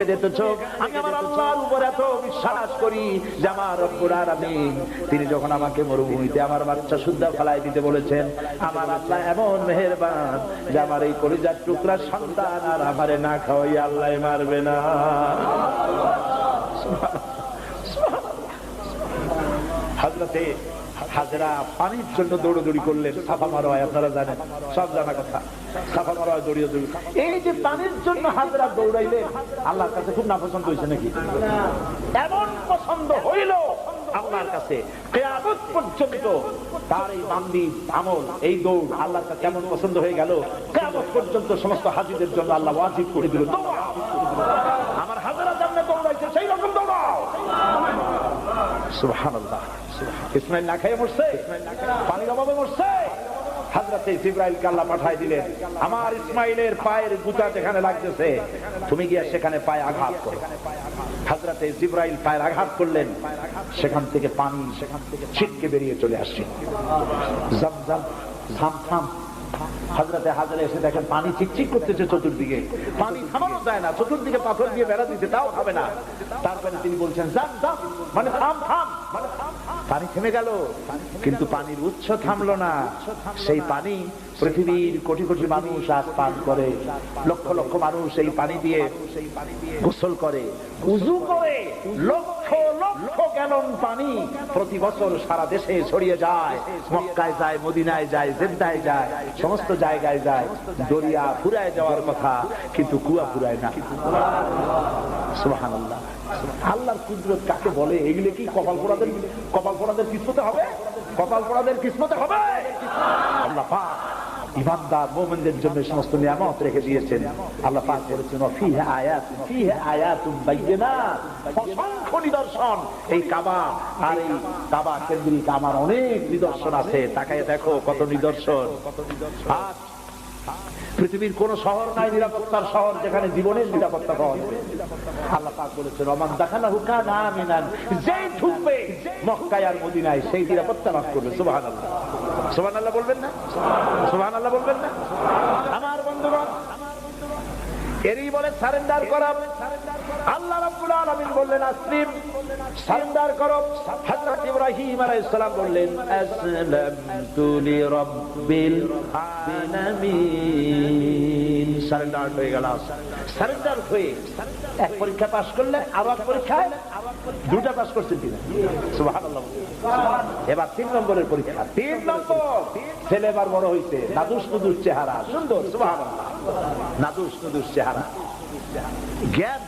আমি আমার আল্লাহর উপর এত বিশ্বাস করি যে আমার রব্বুল আলামিন তিনি যখন আমাকে মরুভূমিতে আমার বাচ্চা সুদ্ধা ফেলাই দিতে বলেছেন, আমার আল্লাহ এমন মেহেরবান যে আমার এই কলিজার টুকরা সন্তান আর আমারে না খাওয়াই আল্লাহ মারবে না। হযরতে হাজরা পানির জন্য দৌড়দৌড়ি করলেন, সাফা মারোয় আপনারা জানেন, সব জানা কথা, সাফা মারোয় দৌড়িয়ে দৌড়ি। এই যে পানির জন্য হাজরা দৌড়াইলেন, আল্লাহর কাছে খুব নাপছন্দ হয়েছে নাকি? এমন পছন্দ হইল আল্লাহর কাছে, কিয়ামত পর্যন্ত তার এই বান্দির আমল, এই দৌড় আল্লাহর কাছে কেমন পছন্দ হয়ে গেল, কিয়ামত পর্যন্ত সমস্ত হাজীদের জন্য আল্লাহ ওয়াজিব করে দিল, আমার হাজরা যেমন দৌড়াইছে সেই রকম দৌড়াও। সুবহানাল্লাহ। ইসমাইল না খেয়ে মরছে, পানির অভাবে মরছে। হযরতে জিবরাইলকে আল্লাহ পাঠায় দিলেন, আমার ইসমাইলের পায়ের গুটা যেখানে লাগতেছে তুমি গিয়ে সেখানে পায়ে আঘাত করো। হযরতে জিবরাইল পায়ের আঘাত করলেন, সেখান থেকে পানি ছিটকে বেরিয়ে চলে আসছে। জমজম ঝামঝাম। হযরতে হাজরা এসে দেখেন পানি চিকচিক করতেছে চতুর্দিকে, পানি থামানো যায় না, চতুর্দিকে পাথর দিয়ে বেড়া দিতে তাও হবে না। তারপরে তিনি বলছেন জাম জাম, মানে থাম থাম, মানে পানি থেমে গেল, কিন্তু পানির উৎস থামলো না। সেই পানি পৃথিবীর কোটি কোটি মানুষ আজ পান করে, লক্ষ লক্ষ মানুষ এই পানি দিয়ে গোসল করে, উযু করে। লক্ষ লক্ষ গ্যালন পানি প্রতি বছর সারা দেশে ছড়িয়ে যায়, মক্কায় যায়, মদিনায় যায়, জেদ্দায় যায়, সমস্ত জায়গায় যায়। দরিয়া ফুরায় যাওয়ার কথা, কিন্তু কুয়া ফুরায় না। সুবহানাল্লাহ। আল্লাহর কুদরত কাকে বলে? এগুলো কি কপাল পোড়াদের কিসমতে হবে? কপাল পোড়াদের কিসমতে হবে? আল্লাহ পাক ইমানদার মুমিনদের জন্য সমস্ত নিয়ামত রেখে দিয়েছেন। আল্লাহ পাক বলেছেন ফিহা আয়াতুন বায়িনাত, অসংখ্য নিদর্শন। এই কাবা আর এই কাবা কেন্দ্রিক আমার অনেক নিদর্শন আছে, তাকায় দেখো কত নিদর্শন। আজ পৃথিবীর কোন শহর নাই নিরাপত্তার শহর যেখানে জীবনের নিরাপত্তা পাওয়া যাবে। আল্লাহ পাক বলেছেন ওমান দাখালাহু কানা আমিনান, যেই ঢুকবে মক্কায় আর মদিনায় সেই নিরাপত্তা লাভ করবে। সুবহানাল্লাহ। সুবহানাল্লাহ বলবেন না? সুবহানাল্লাহ বলবেন না? আমার বন্ধুগণ, এরই বলে সারেন্ডার করা। আল্লাহ রাব্বুল আলামিন বললেন আসলিম, সারেন্ডার করো। হযরত ইব্রাহিম আলাইহিস সালাম বললেন আসলামতু লিরাব্বিল আলামিন। সারেন্ডার হয়ে গেল। সারেন্ডার হয়ে এক পরীক্ষা পাস করলে আরো এক পরীক্ষায় দুটা পাস করছেন কিনা? সুবহানাল্লাহ। এবার 3 নম্বরের পরীক্ষা, 3 নম্বর। ছেলে এবার বড় হয়েছে, নাদুস নুদুস চেহারা, সুন্দর। সুবহানাল্লাহ। নাদুস নুদুস চেহারা, জ্ঞান